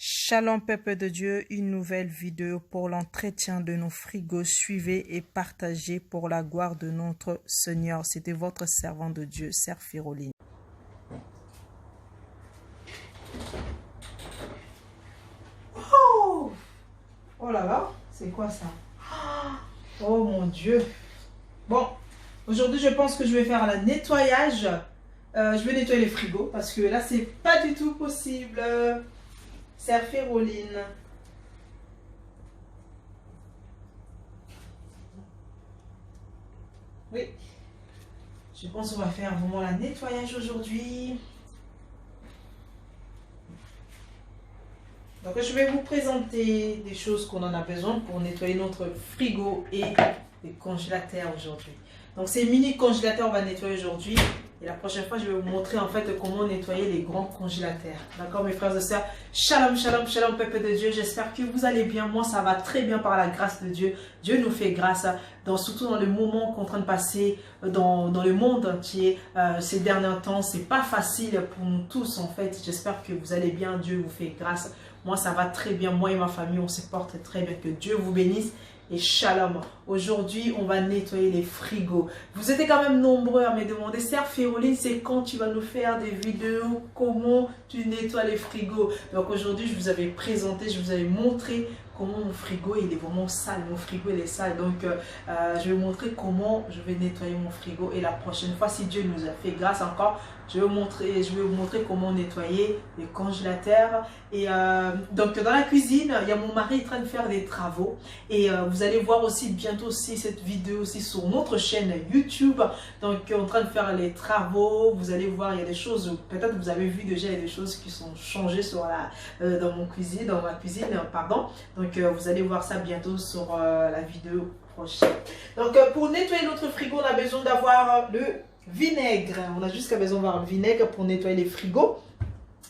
Shalom peuple de Dieu, une nouvelle vidéo pour l'entretien de nos frigos. Suivez et partagez pour la gloire de notre Seigneur. C'était votre servant de Dieu, Sœur Féroline. Oh, oh là là, c'est quoi ça? Oh mon Dieu. Bon, aujourd'hui je pense que je vais faire le nettoyage. Je vais nettoyer les frigos parce que là c'est pas du tout possible. Sœur Féroline. Oui. Je pense qu'on va faire vraiment le nettoyage aujourd'hui. Donc je vais vous présenter des choses qu'on en a besoin pour nettoyer notre frigo et les congélateurs aujourd'hui. Donc ces mini congélateurs on va nettoyer aujourd'hui. Et la prochaine fois, je vais vous montrer en fait comment nettoyer les grands congélateurs. D'accord mes frères et sœurs? Shalom, shalom, shalom peuple de Dieu. J'espère que vous allez bien. Moi, ça va très bien par la grâce de Dieu. Dieu nous fait grâce, surtout dans le moment qu'on est en train de passer dans le monde entier. Ces derniers temps, c'est pas facile pour nous tous en fait. J'espère que vous allez bien. Dieu vous fait grâce. Moi, ça va très bien. Moi et ma famille, on se porte très bien. Que Dieu vous bénisse. Et shalom. Aujourd'hui, on va nettoyer les frigos. Vous étiez quand même nombreux à me demander, Sœur Féroline, c'est quand tu vas nous faire des vidéos, comment tu nettoies les frigos? Donc aujourd'hui, je vous avais présenté, je vous avais montré comment mon frigo il est vraiment sale. Mon frigo il est sale. Donc je vais vous montrer comment je vais nettoyer mon frigo. Et la prochaine fois, si Dieu nous a fait grâce encore, je vais vous montrer comment nettoyer les congélateurs. Et donc dans la cuisine, il y a mon mari en train de faire des travaux. Et vous allez voir aussi bientôt aussi cette vidéo aussi sur notre chaîne YouTube. Donc en train de faire les travaux. Vous allez voir, il y a des choses, peut-être vous avez vu déjà, il y a des choses qui sont changées sur dans ma cuisine, pardon. Donc vous allez voir ça bientôt sur la vidéo prochaine. Donc pour nettoyer notre frigo, on a besoin d'avoir le vinaigre. On a jusqu'à besoin d'avoir le vinaigre pour nettoyer les frigos.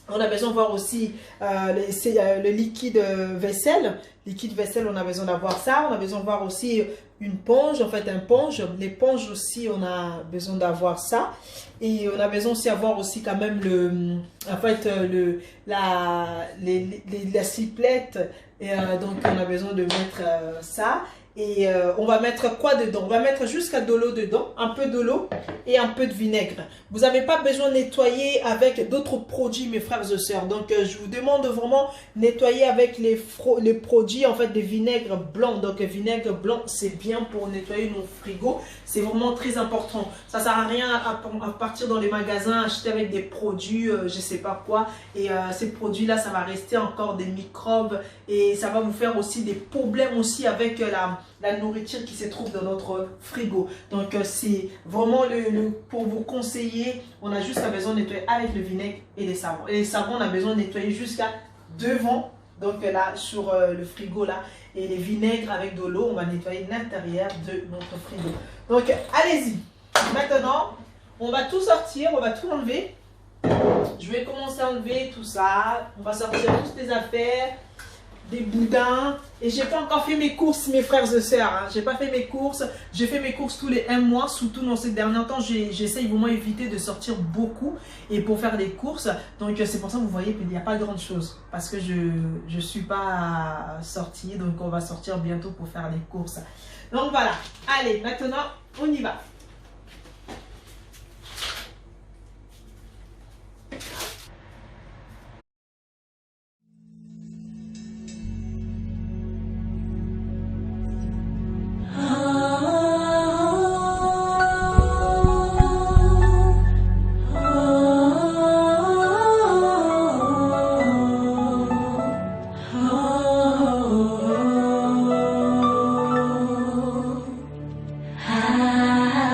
On a besoin d'avoir aussi le liquide vaisselle. Liquide vaisselle, on a besoin d'avoir ça. On a besoin d'avoir aussi une ponge, en fait un ponge. L'éponge aussi, on a besoin d'avoir ça. Et on a besoin aussi d'avoir aussi quand même la ciblette. Et donc on a besoin de mettre ça. Et on va mettre quoi dedans? On va mettre jusqu'à de l'eau dedans, un peu de l'eau et un peu de vinaigre. Vous n'avez pas besoin de nettoyer avec d'autres produits, mes frères et sœurs. Donc, je vous demande vraiment nettoyer avec les produits, en fait, des vinaigres blancs. Donc, vinaigre blanc, c'est bien pour nettoyer nos frigos. C'est vraiment très important. Ça ne sert à rien à partir dans les magasins, acheter avec des produits, je ne sais pas quoi. Et ces produits-là, ça va rester encore des microbes. Et ça va vous faire aussi des problèmes aussi avec la nourriture qui se trouve dans notre frigo. Donc c'est vraiment pour vous conseiller, on a juste besoin de nettoyer avec le vinaigre et les savons. Et les savons, on a besoin de nettoyer jusqu'à devant, donc là sur le frigo là. Et les vinaigres avec de l'eau, on va nettoyer l'intérieur de notre frigo. Donc allez-y. Maintenant, on va tout sortir, on va tout enlever. Je vais commencer à enlever tout ça. On va sortir toutes les affaires, des boudins. Et j'ai pas encore fait mes courses, mes frères et sœurs. Hein. J'ai pas fait mes courses. J'ai fait mes courses tous les 1 mois. Surtout dans ces derniers temps, j'essaye vraiment éviter de sortir beaucoup et pour faire des courses. Donc c'est pour ça que vous voyez qu'il n'y a pas grande chose. Parce que je suis pas sortie. Donc on va sortir bientôt pour faire les courses. Donc voilà. Allez, maintenant on y va. Ah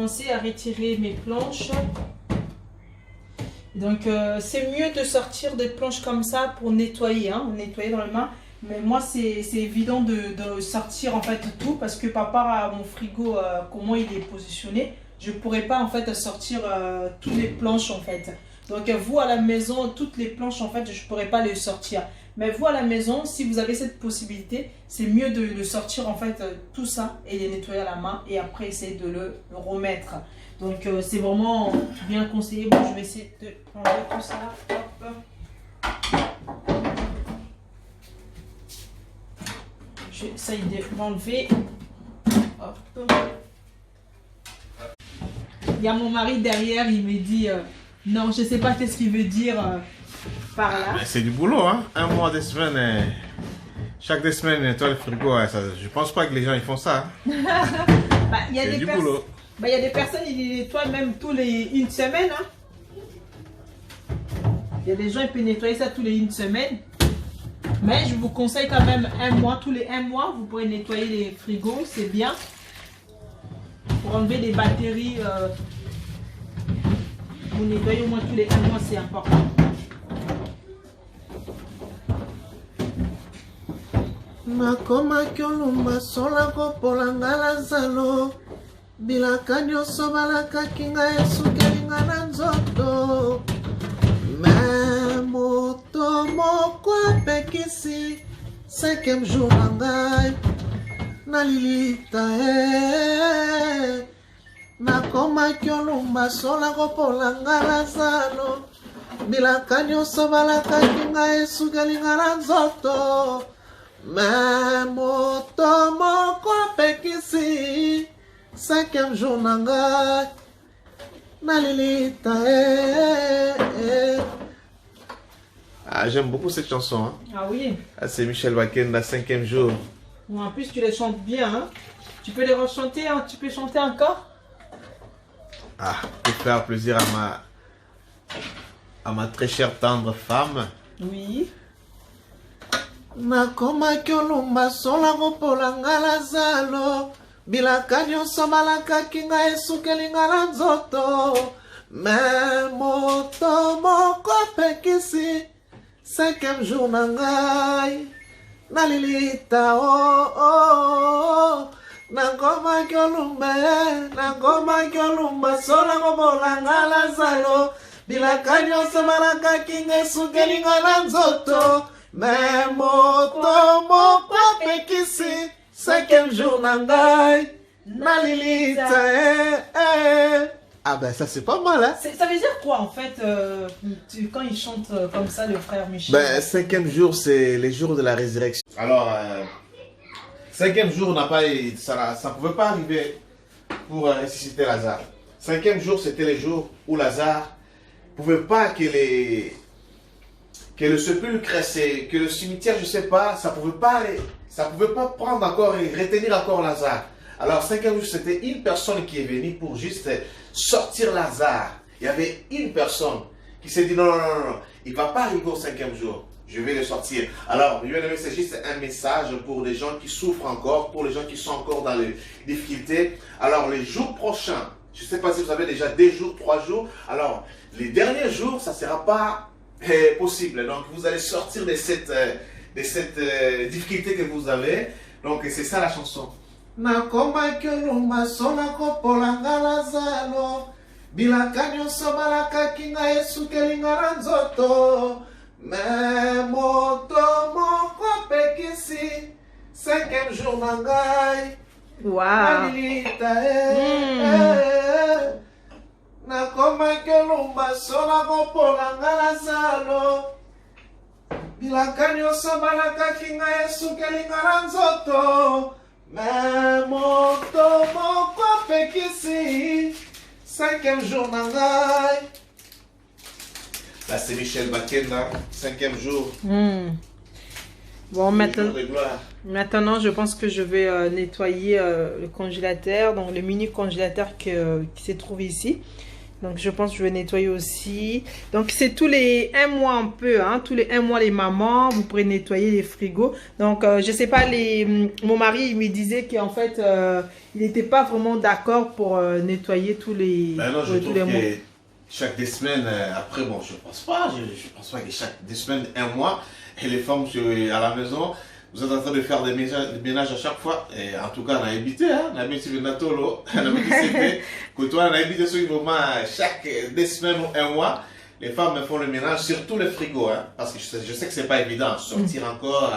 commencer à retirer mes planches. Donc, c'est mieux de sortir des planches comme ça pour nettoyer, hein, nettoyer dans les mains. Mais moi, c'est évident de sortir en fait tout parce que par rapport à mon frigo, comment il est positionné, je ne pourrais pas en fait sortir toutes les planches en fait. Donc, vous à la maison, toutes les planches en fait, je ne pourrais pas les sortir. Mais vous à la maison, si vous avez cette possibilité, c'est mieux de sortir en fait tout ça et les nettoyer à la main et après essayer de le remettre. Donc c'est vraiment bien conseillé. Bon, je vais essayer de enlever tout ça. Hop. J'essaye de l'enlever. Hop. Il y a mon mari derrière, il me dit non, je ne sais pas qu'est-ce qu'il veut dire par là. C'est du boulot, hein. Un mois, 2 semaines. Chaque 2 semaines, nettoie le frigo. Ça, je pense pas que les gens ils font ça. Bah, c'est du boulot. Bah, y a des personnes qui nettoient même tous les 1 semaine. Il y a des gens qui peuvent nettoyer ça tous les 1 semaine. Mais je vous conseille quand même 1 mois. Tous les 1 mois, vous pourrez nettoyer les frigos. C'est bien. Pour enlever les batteries. Vous nettoyez au moins tous les 1 mois, c'est important. nakomaki olumba solako polanga lazalo bilaka nyonso balakaki ngai esukelinga na nzoto me moto moko apekisi 5e jour na ngai nalilita nakomaki olumba solako polanga lazalo bilaka nyonso balakaki ngai esukelinga na nzoto me moto moko apekisi 5e jour na ngai nalilita Ah, j'aime beaucoup cette chanson. Hein. Ah oui. Ah, c'est Michel Bakenda, 5e jour. Bon, en plus, tu les chantes bien. Hein. Tu peux les rechanter, hein. Tu peux chanter encore. Ah, pour faire plaisir à ma très chère tendre femme. Oui. nakomaki olumba solako polanga lazalo bilaka nyonso balakaki ngai esukelinga na nzoto me moto moko apekisi 5e jour na ngai nalilita nakomaki olumba solako polanga lazalo bilaka nyonso balakaki ngai esukelinga na nzoto me moto moko apekisi 5e jour na ngai nalilita Ah ben ça c'est pas mal hein. Ça veut dire quoi en fait quand il chante comme ça le frère Michel? Ben 5e jour c'est les jours de la résurrection. Alors 5e jour n'a pas ça pouvait pas arriver pour ressusciter Lazare. 5e jour c'était les jours où Lazare pouvait pas que le sépulcre, que le cimetière, je sais pas, ça pouvait pas prendre encore et retenir encore Lazare. Alors 5e jour, c'était une personne qui est venue pour juste sortir Lazare. Il y avait une personne qui s'est dit non, il ne va pas arriver au 5e jour. Je vais le sortir. Alors, c'est juste un message pour les gens qui souffrent encore, pour les gens qui sont encore dans les difficultés. Alors, les jours prochains, je ne sais pas si vous avez déjà 2 jours, 3 jours. Alors, les derniers jours, ça ne sera pas possible. Donc, vous allez sortir de cette difficulté que vous avez. Donc, c'est ça la chanson. nakomaki olumba solako polanga lazalo bilaka nyonso balakaki ngai esukelinga na nzoto me moto moko apekisi 5e jour na ngai nalilita nakomaki olumba solako polanga lazalo bilaka nyonso balakaki ngai esukelinga na nzoto me moto moko apekisi 5e jour na ngai. Là c'est Michel Bakenda, 5e jour. Bon, maintenant je pense que je vais nettoyer le congélateur, donc le mini congélateur qui se trouve ici. Donc je pense que je vais nettoyer aussi. Donc c'est tous les 1 mois un peu, hein, tous les 1 mois les mamans, vous pourrez nettoyer les frigos. Donc je sais pas, mon mari il me disait qu'en fait il n'était pas vraiment d'accord pour nettoyer tous les, Ben non, je tous trouve les mois. que chaque 2 semaines, après bon, je pense pas que chaque 2 semaines, 1 mois, et les femmes à la maison, vous êtes en train de faire des ménages à chaque fois. Et en tout cas, on a habité, hein, on a habité sur Natolo, on a habité que toi, on a habité sur vraiment chaque 2 semaines ou 1 mois. Les femmes font le ménage sur tous les frigos, hein, parce que je sais que c'est pas évident, sortir encore,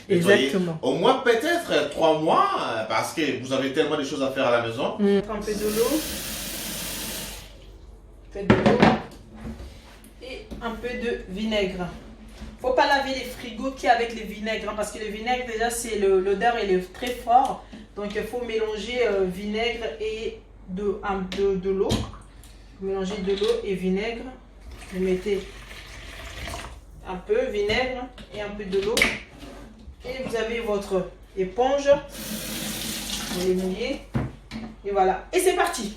nettoyer. Exactement. Au moins peut-être 3 mois, parce que vous avez tellement de choses à faire à la maison. Un peu de l'eau. Un peu de l'eau. Et un peu de vinaigre. Faut pas laver les frigos qu'avec le vinaigre, hein, parce que le vinaigre déjà c'est l'odeur elle est très fort, donc il faut mélanger vinaigre et de l'eau. Mélangez de l'eau et vinaigre. Vous mettez un peu vinaigre et un peu de l'eau et vous avez votre éponge. Vous les mouillez et voilà. Et c'est parti.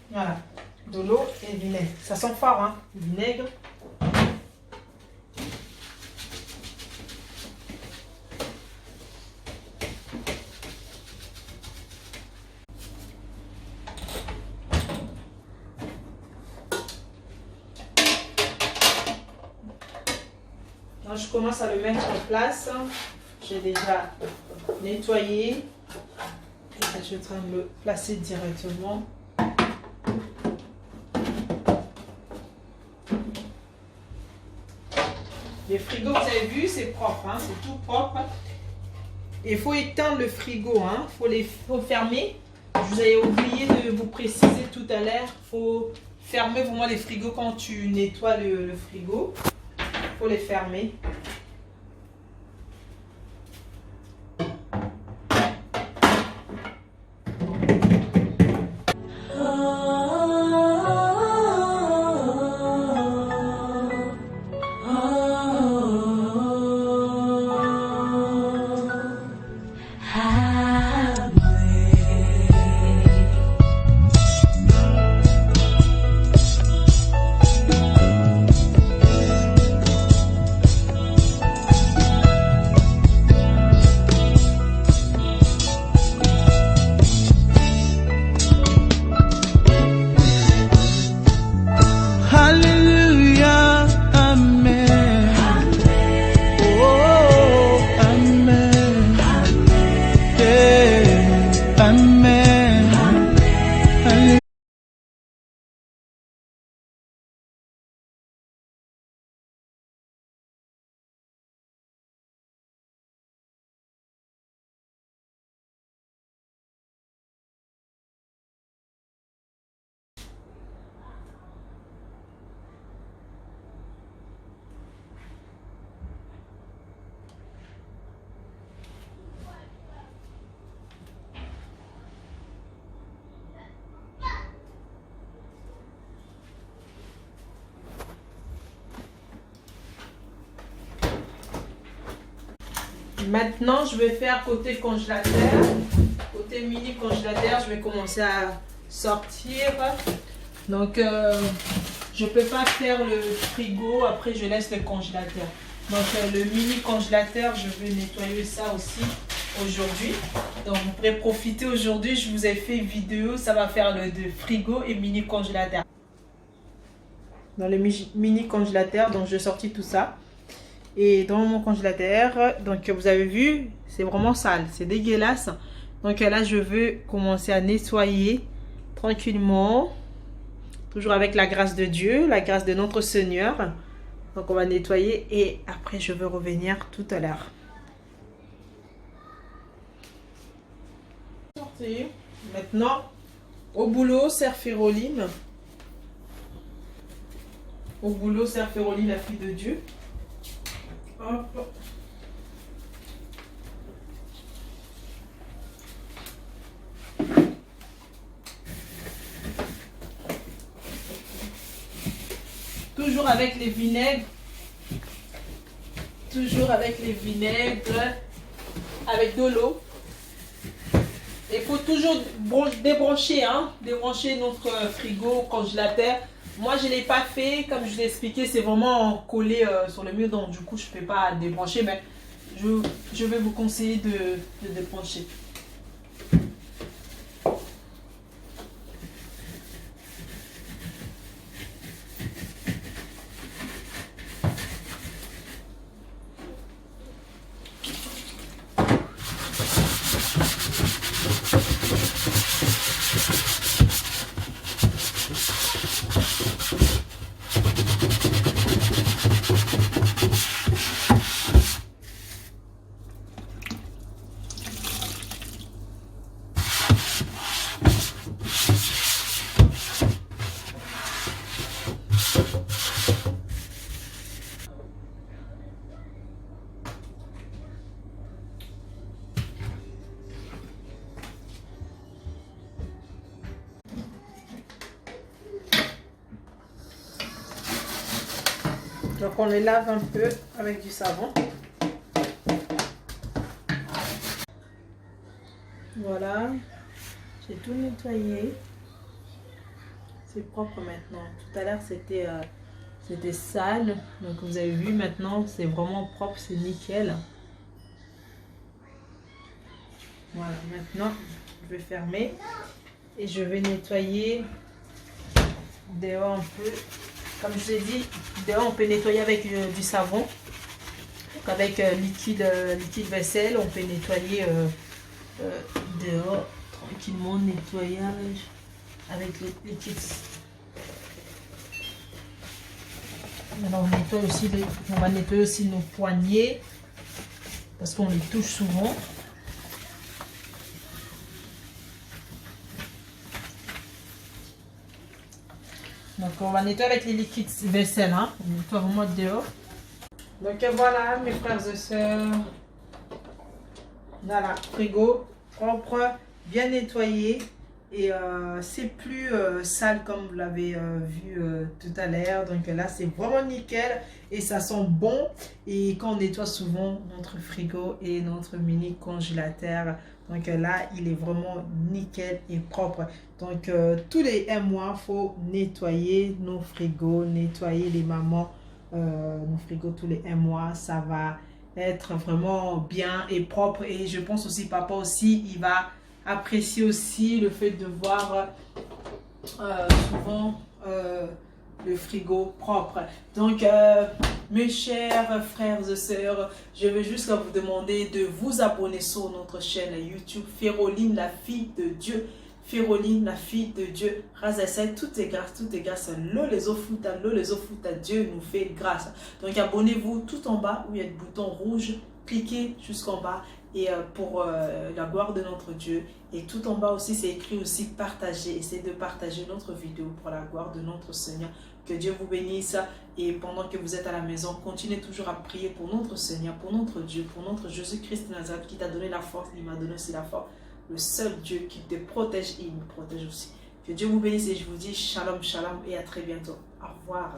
Voilà. De l'eau et vinaigre. Ça sent fort, hein, vinaigre. Là, je commence à le mettre en place. J'ai déjà nettoyé. Et je suis en train de le placer directement. Les frigos, vous avez vu, c'est propre, hein, c'est tout propre. Il faut éteindre le frigo, hein, faut fermer. Je vous avais oublié de vous préciser tout à l'heure, il faut fermer vraiment les frigos quand tu nettoies le frigo. Il faut les fermer. Maintenant, je vais faire côté congélateur. Côté mini congélateur, je vais commencer à sortir. Donc, je ne peux pas faire le frigo. Après, je laisse le congélateur. Donc, le mini congélateur, je vais nettoyer ça aussi aujourd'hui. Donc, vous pourrez profiter aujourd'hui. Je vous ai fait une vidéo. Ça va faire le de frigo et mini congélateur. Dans le mini congélateur, donc j'ai sorti tout ça. Et dans mon congélateur, donc vous avez vu, c'est vraiment sale, c'est dégueulasse. Donc là, je veux commencer à nettoyer tranquillement. Toujours avec la grâce de Dieu, la grâce de notre Seigneur. Donc on va nettoyer et après je veux revenir tout à l'heure. Maintenant, au boulot, Sœur Féroline. Au boulot, Sœur Féroline, la fille de Dieu. Hop. Toujours avec les vinaigres. Toujours avec les vinaigres. Avec de l'eau. Il faut toujours débrancher, hein, débrancher notre frigo, congélateur. Moi, je ne l'ai pas fait. Comme je l'ai expliqué, c'est vraiment collé sur le mur. Donc, du coup, je ne peux pas débrancher. Mais je vais vous conseiller de débrancher. Donc on les lave un peu avec du savon. Voilà, j'ai tout nettoyé. C'est propre maintenant. Tout à l'heure c'était sale. Donc vous avez vu maintenant c'est vraiment propre, c'est nickel. Voilà, maintenant je vais fermer et je vais nettoyer dehors un peu. Comme je vous ai dit, dehors on peut nettoyer avec du savon. Donc avec liquide vaisselle, on peut nettoyer dehors tranquillement, nettoyage avec le liquide. Alors on va nettoyer aussi nos poignets parce qu'on les touche souvent. Donc on va nettoyer avec les liquides vaisselle, hein. On nettoie vraiment dehors. Donc voilà mes frères et sœurs. Voilà, frigo propre, bien nettoyé. Et c'est plus sale comme vous l'avez vu tout à l'heure. Donc là c'est vraiment nickel et ça sent bon. Et quand on nettoie souvent notre frigo et notre mini congélateur, donc là il est vraiment nickel et propre. Donc tous les 1 mois il faut nettoyer nos frigos, nettoyer les mamans, nos frigos tous les 1 mois. Ça va être vraiment bien et propre. Et je pense aussi papa aussi il va apprécier aussi le fait de voir souvent le frigo propre. Donc mes chers frères et sœurs, je veux juste vous demander de vous abonner sur notre chaîne YouTube Féroline la fille de Dieu. Féroline la fille de Dieu. Razessai, tout est grâce, le les futa, Dieu nous fait grâce. Donc abonnez-vous tout en bas où il y a le bouton rouge, cliquez jusqu'en bas. Et pour la gloire de notre Dieu. Et tout en bas aussi, c'est écrit aussi partager. Essayez de partager notre vidéo pour la gloire de notre Seigneur. Que Dieu vous bénisse. Et pendant que vous êtes à la maison, continuez toujours à prier pour notre Seigneur, pour notre Dieu, pour notre Jésus-Christ de Nazareth qui t'a donné la force. Il m'a donné aussi la force. Le seul Dieu qui te protège et il me protège aussi. Que Dieu vous bénisse et je vous dis shalom, shalom et à très bientôt. Au revoir.